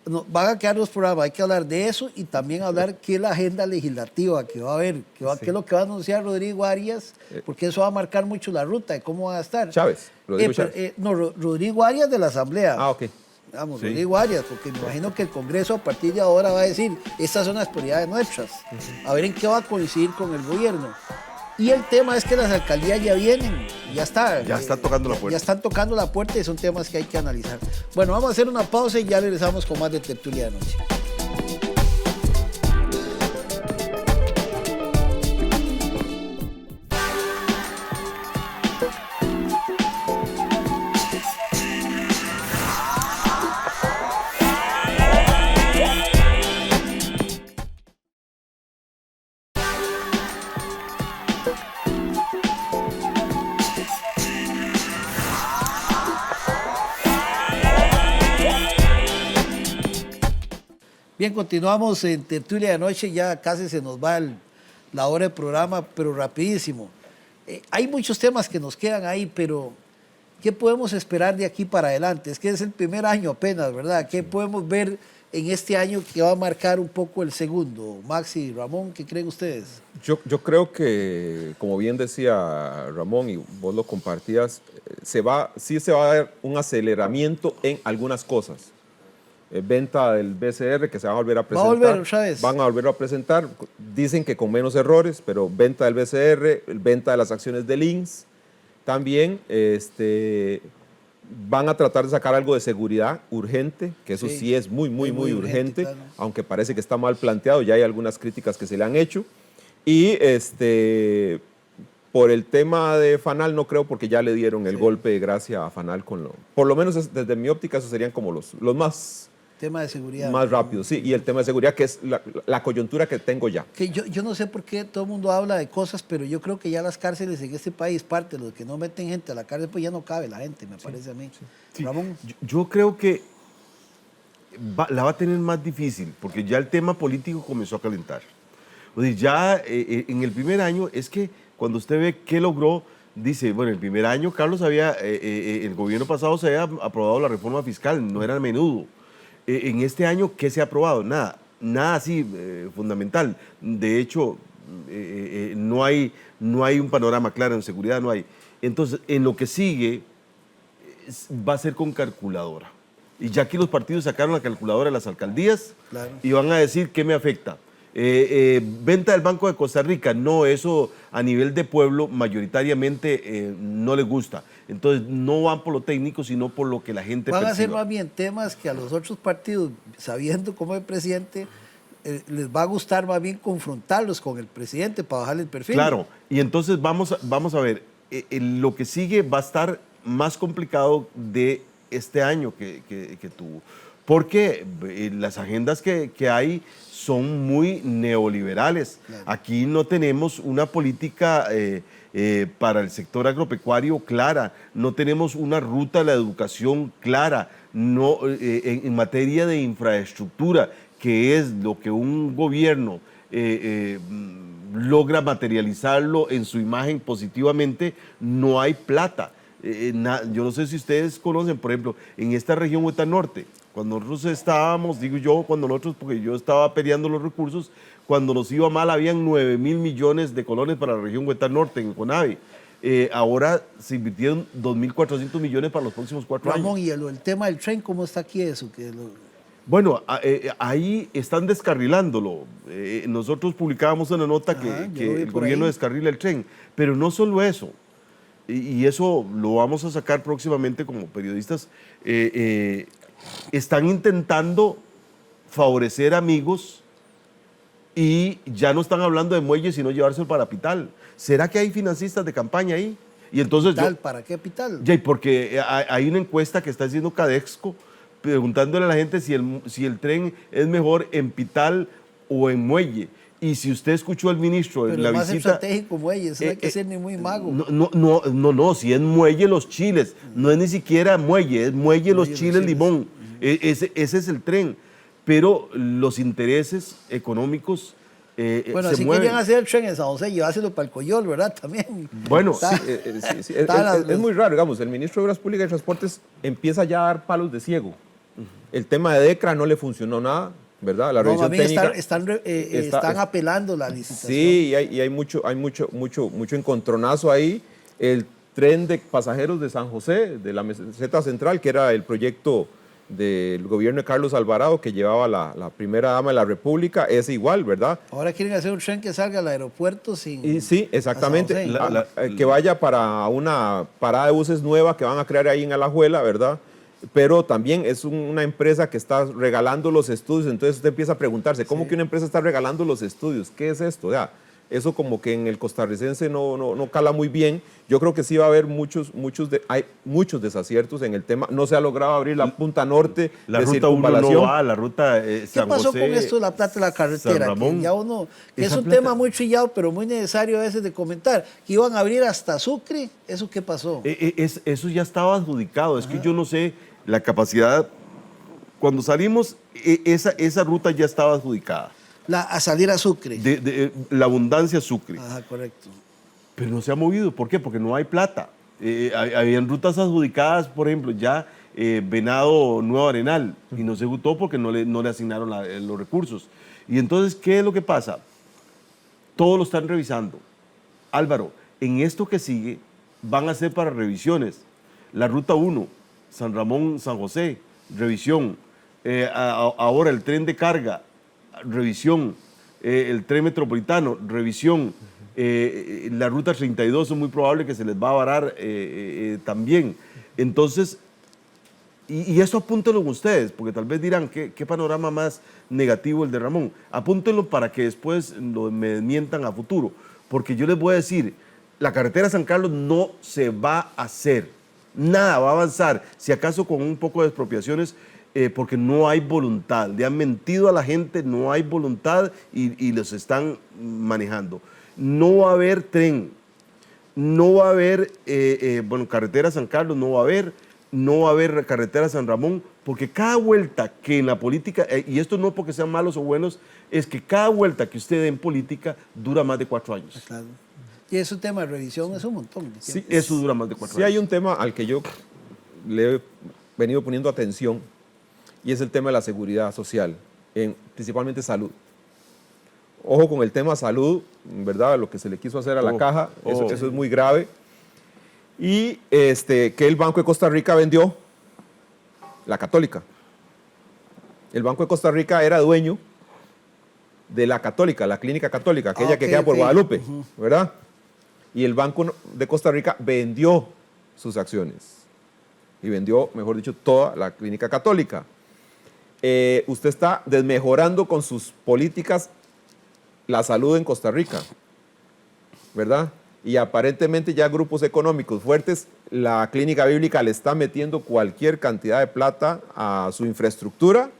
A: No, van a quedar 2 programas, hay que hablar de eso y también hablar qué es la agenda legislativa que va a haber, qué es lo que va a anunciar Rodrigo Arias, porque eso va a marcar mucho la ruta de cómo va a estar.
C: Chávez, Rodrigo Chávez.
A: No, Rodrigo Arias de la Asamblea.
C: Ah, ok.
A: Vamos,
B: Sí.
A: Rodrigo Arias, porque me imagino que el Congreso a partir de ahora va a decir, estas son las prioridades nuestras, a ver en qué va a coincidir con el gobierno. Y el tema es que las alcaldías ya vienen, ya está.
B: Ya están tocando la puerta.
A: Ya están tocando la puerta y son temas que hay que analizar. Bueno, vamos a hacer una pausa y ya regresamos con más de Tertulia de Noche. Bien, continuamos en Tertulia de Noche, ya casi se nos va la hora de programa, pero rapidísimo. Hay muchos temas que nos quedan ahí, pero ¿qué podemos esperar de aquí para adelante? Es que es el primer año apenas, ¿verdad? ¿Qué podemos ver en este año que va a marcar un poco el segundo? Maxi y Ramón, ¿qué creen ustedes?
C: Yo creo que, como bien decía Ramón y vos lo compartías, sí se va a dar un aceleramiento en algunas cosas. Venta del BCR que se van a volver a presentar.
A: ¿Va a volver otra vez?
C: Van a volver a presentar. Dicen que con menos errores, pero venta del BCR, venta de las acciones del INSS. También van a tratar de sacar algo de seguridad urgente, que eso sí es muy urgente,
A: claro.
C: aunque parece que está mal planteado, ya hay algunas críticas que se le han hecho. Y por el tema de Fanal no creo, porque ya le dieron el golpe de gracia a Fanal por lo menos desde mi óptica esos serían como los más
A: Tema de seguridad.
C: más rápidos, sí, y el tema de seguridad que es la coyuntura que tengo ya.
A: Que yo no sé por qué todo el mundo habla de cosas, pero yo creo que ya las cárceles en este país, parte de los que no meten gente a la cárcel, pues ya no cabe la gente, me parece a mí.
B: Sí.
A: Ramón.
B: Yo creo que la va a tener más difícil, porque ya el tema político comenzó a calentar. O sea, ya en el primer año, es que cuando usted ve qué logró, dice, bueno, el primer año, Carlos, el gobierno pasado se había aprobado la reforma fiscal, no era a menudo. En este año, ¿qué se ha aprobado? Nada así fundamental. De hecho, no hay un panorama claro en seguridad, no hay. Entonces, en lo que sigue, va a ser con calculadora. Y ya aquí los partidos sacaron la calculadora de las alcaldías, claro, y van a decir qué me afecta. Venta del Banco de Costa Rica, no, eso a nivel de pueblo mayoritariamente no les gusta. Entonces no van por lo técnico, sino por lo que la gente
A: Van
B: perciba.
A: a ser más bien temas que a los otros partidos, sabiendo cómo es el presidente, les va a gustar más bien confrontarlos con el presidente para bajarle el perfil.
B: Claro, y entonces vamos a ver, lo que sigue va a estar más complicado de este año que tuvo, porque las agendas que hay son muy neoliberales. Claro. Aquí no tenemos una política para el sector agropecuario clara, no tenemos una ruta a la educación clara, no, en materia de infraestructura, que es lo que un gobierno logra materializarlo en su imagen positivamente, no hay plata. Yo no sé si ustedes conocen, por ejemplo, en esta región Hueta Norte, cuando nosotros estábamos, digo yo, porque yo estaba peleando los recursos, cuando nos iba mal habían 9.000 millones de colones para la región Hueta Norte en CONAVI. Ahora se invirtieron 2.400 millones para los próximos 4 años.
A: Ramón, y el tema del tren, ¿cómo está aquí eso?
B: Bueno, ahí están descarrilándolo. Nosotros publicábamos una nota que el gobierno descarrila el tren, pero no solo eso, y eso lo vamos a sacar próximamente como periodistas. Están intentando favorecer amigos y ya no están hablando de muelles, sino llevárselo para Pital. ¿Será que hay financistas de campaña ahí? Y entonces
A: ¿Pital? ¿Para qué Pital?
B: Ya, porque hay una encuesta que está haciendo Cadexco preguntándole a la gente si el tren es mejor en Pital o en muelle. Y si usted escuchó al ministro en la
A: más
B: visita...
A: estratégico muelle, eso no hay que ser ni muy mago.
B: No, si es muelle Los Chiles, no es ni siquiera muelle, es muelle Los Chiles Limón. Ese es el tren. Pero los intereses económicos
A: bueno,
B: se
A: así
B: mueven.
A: querían hacer el tren en San José y llevárselo para el Coyol, ¿verdad? También.
B: Bueno,
C: es muy raro, digamos, el ministro de Obras Públicas y Transportes empieza ya a dar palos de ciego. El tema de DECRA no le funcionó nada, ¿verdad? La
A: No,
C: revisión
A: más bien
C: técnica
A: están apelando la licitación.
C: sí, y hay mucho encontronazo ahí. El tren de pasajeros de San José, de la meseta central, que era el proyecto del gobierno de Carlos Alvarado, que llevaba la primera dama de la República, es igual, ¿verdad?
A: Ahora quieren hacer un tren que salga al aeropuerto sin...
C: Y sí, exactamente.
A: San José.
C: Que vaya para una parada de buses nueva que van a crear ahí en Alajuela, ¿verdad? Pero también es una empresa que está regalando los estudios, entonces usted empieza a preguntarse, ¿cómo que una empresa está regalando los estudios? ¿Qué es esto? Ya, eso como que en el costarricense no cala muy bien. Yo creo que sí va a haber hay muchos desaciertos en el tema. No se ha logrado abrir la punta norte
B: La
C: de
B: ruta 1
C: circunvalación.
B: no va, la ruta
A: ¿Qué
B: San
A: pasó
B: José,
A: con esto de la plata de la carretera?
B: San Ramón.
A: Que ya uno, que es
B: Esa
A: un
B: plata.
A: tema muy trillado, pero muy necesario a veces de comentar. Que iban a abrir hasta Sucre, ¿eso qué pasó?
B: Eso ya estaba adjudicado. Es que yo no sé la capacidad. Cuando salimos, esa ruta ya estaba adjudicada.
A: A salir a Sucre.
B: La abundancia Sucre.
A: Ajá, correcto.
B: Pero no se ha movido. ¿Por qué? Porque no hay plata. Habían rutas adjudicadas, por ejemplo, ya Venado Nuevo Arenal, y no se ejecutó porque no le asignaron los recursos. Y entonces, ¿qué es lo que pasa? Todos lo están revisando. Álvaro, en esto que sigue van a ser para revisiones. La ruta 1, San Ramón, San José, revisión. Ahora el tren de carga, revisión. El tren metropolitano, revisión. La ruta 32 es muy probable que se les va a varar también. Entonces, y eso apúntenlo ustedes, porque tal vez dirán, ¿qué panorama más negativo el de Ramón? Apúntenlo para que después me desmientan a futuro. Porque yo les voy a decir, la carretera San Carlos no se va a hacer. Nada va a avanzar, si acaso con un poco de expropiaciones, porque no hay voluntad. Le han mentido a la gente, no hay voluntad y los están manejando. No va a haber tren, no va a haber, carretera San Carlos no va a haber carretera San Ramón, porque cada vuelta que en la política, y esto no porque sean malos o buenos, es que cada vuelta que usted dé en política dura más de 4 años.
A: Claro. Y ese tema de revisión es un montón.
B: Sí, eso dura más de 4 años.
C: Sí hay un tema al que yo le he venido poniendo atención, y es el tema de la seguridad social, principalmente salud. Ojo con el tema salud, ¿verdad? Lo que se le quiso hacer a la caja, eso es muy grave. Y que el Banco de Costa Rica vendió la Católica. El Banco de Costa Rica era dueño de la Católica, la Clínica Católica, aquella que queda por Guadalupe, ¿verdad? Y el Banco de Costa Rica vendió sus acciones. Y vendió, mejor dicho, toda la Clínica Católica. Usted está desmejorando con sus políticas la salud en Costa Rica, ¿verdad? Y aparentemente ya grupos económicos fuertes, la Clínica Bíblica le está metiendo cualquier cantidad de plata a su infraestructura.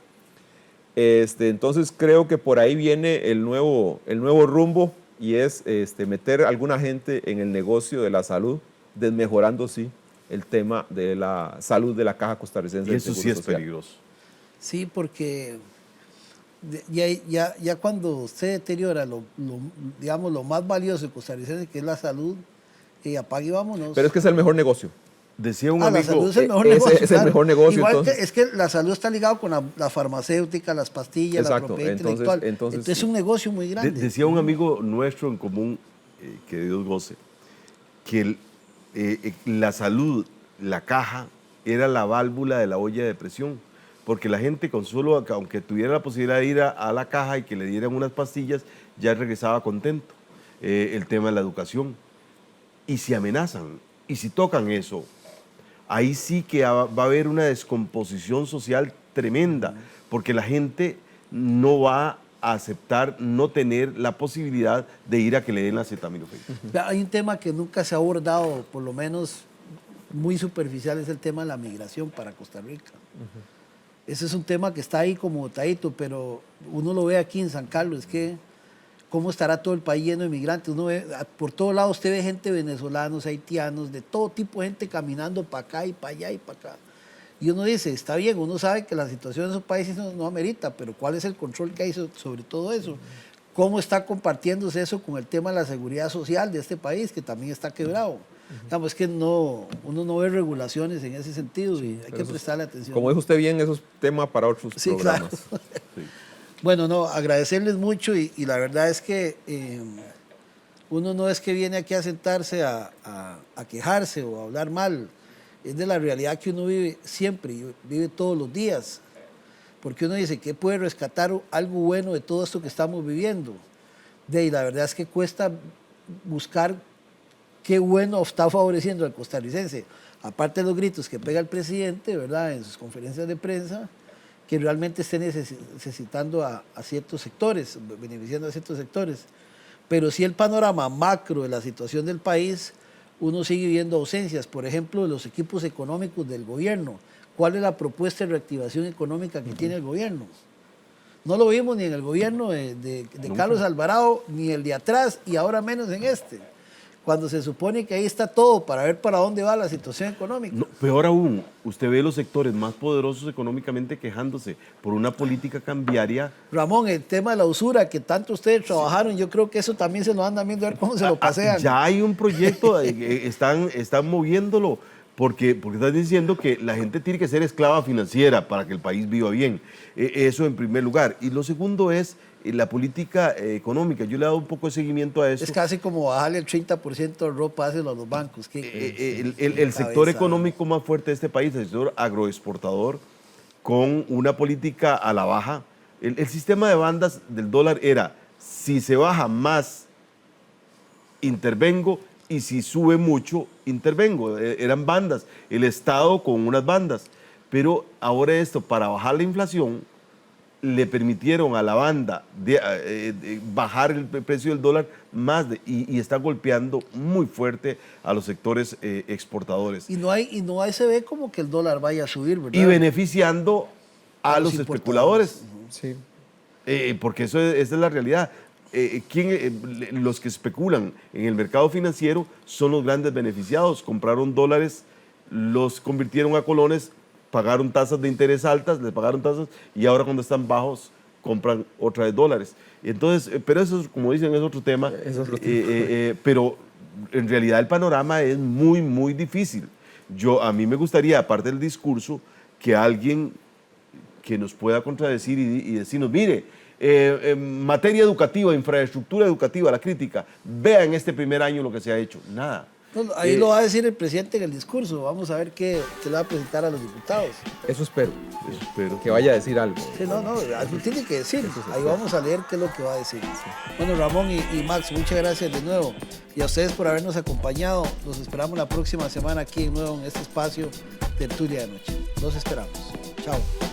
C: Entonces creo que por ahí viene el nuevo rumbo, y es meter a alguna gente en el negocio de la salud, desmejorando, sí, el tema de la salud de la Caja Costarricense
B: Y
C: del
B: eso
C: Seguro
B: sí es
C: Social.
B: peligroso.
A: Sí, porque ya cuando usted deteriora digamos, lo más valioso de costarricense, que es la salud, apague y vámonos.
C: Pero es que es el mejor negocio.
B: Decía un
A: la
B: amigo,
A: salud es el mejor
C: ese
A: negocio.
C: es el mejor negocio,
A: Igual
C: entonces.
A: que, es que la salud está ligada con la farmacéutica, las pastillas,
C: Exacto,
A: la propiedad
C: entonces
A: intelectual.
C: sí.
A: Entonces es un negocio muy grande.
B: decía un amigo nuestro en común, que Dios goce, que la salud, la caja, era la válvula de la olla de presión, porque la gente con solo, aunque tuviera la posibilidad de ir a la caja y que le dieran unas pastillas, ya regresaba contento. El tema de la educación. Y si amenazan, y si tocan eso, ahí sí que va a haber una descomposición social tremenda, porque la gente no va a aceptar no tener la posibilidad de ir a que le den la acetaminofén.
A: Hay un tema que nunca se ha abordado, por lo menos muy superficial, es el tema de la migración para Costa Rica. Ese es un tema que está ahí como botadito, pero uno lo ve aquí en San Carlos, es que cómo estará todo el país lleno de migrantes. Uno ve, por todos lados usted ve gente, venezolanos, haitianos, de todo tipo de gente caminando para acá y para allá y para acá. Y uno dice, está bien, uno sabe que la situación de esos países no amerita, pero ¿cuál es el control que hay sobre todo eso? ¿Cómo está compartiéndose eso con el tema de la seguridad social de este país, que también está quebrado? Digamos, es que uno no ve regulaciones en ese sentido y hay que prestarle atención.
C: Como dijo usted bien, eso es tema para otros
A: Sí,
C: programas.
A: claro. Bueno, no, agradecerles mucho y la verdad es que uno no es que viene aquí a sentarse a quejarse o a hablar mal, es de la realidad que uno vive siempre y vive todos los días, porque uno dice que puede rescatar algo bueno de todo esto que estamos viviendo. Y la verdad es que cuesta buscar qué bueno está favoreciendo al costarricense, aparte de los gritos que pega el presidente, ¿verdad?, en sus conferencias de prensa, que realmente esté necesitando a ciertos sectores, beneficiando a ciertos sectores. Pero sí el panorama macro de la situación del país, uno sigue viendo ausencias, por ejemplo, de los equipos económicos del gobierno. ¿Cuál es la propuesta de reactivación económica que tiene el gobierno? No lo vimos ni en el gobierno de Carlos Alvarado, ni el de atrás, y ahora menos en este, cuando se supone que ahí está todo para ver para dónde va la situación económica.
B: No, peor aún, usted ve los sectores más poderosos económicamente quejándose por una política cambiaria.
A: Ramón, el tema de la usura, que tanto ustedes trabajaron, yo creo que eso también se lo andan viendo a ver cómo se lo pasean.
B: Ya hay un proyecto, están moviéndolo, porque están diciendo que la gente tiene que ser esclava financiera para que el país viva bien. Eso en primer lugar. Y lo segundo es la política económica. Yo le he dado un poco de seguimiento a eso.
A: Es casi como bajarle el 30% de ropa a los bancos.
B: El sector económico más fuerte de este país, el sector agroexportador, con una política a la baja. El sistema de bandas del dólar era, si se baja más, intervengo, y si sube mucho, intervengo. Eran bandas, el Estado con unas bandas. Pero ahora esto, para bajar la inflación, le permitieron a la banda bajar el precio del dólar más y está golpeando muy fuerte a los sectores exportadores.
A: Y no hay se ve como que el dólar vaya a subir, ¿verdad?
B: Y beneficiando a los especuladores.
C: Sí.
B: Porque esa es la realidad. Los que especulan en el mercado financiero son los grandes beneficiados. Compraron dólares, los convirtieron a colones, pagaron tasas de interés altas, les pagaron tasas y ahora cuando están bajos compran otra vez dólares. Entonces, pero eso, como dicen, es otro tema. Pero en realidad el panorama es muy, muy difícil. A mí me gustaría, aparte del discurso, que alguien que nos pueda contradecir y decirnos, mire, en materia educativa, infraestructura educativa, la crítica, vea en este primer año lo que se ha hecho. Nada.
A: No, ahí lo va a decir el presidente en el discurso. Vamos a ver qué le va a presentar a los diputados.
C: Eso espero.
B: Espero.
C: Que vaya a decir algo.
A: Sí, algo tiene que decir. Ahí vamos a leer qué es lo que va a decir. Bueno, Ramón y Max, muchas gracias de nuevo. Y a ustedes por habernos acompañado. Los esperamos la próxima semana aquí de nuevo en este espacio Tertulia de Noche. Los esperamos. Chao.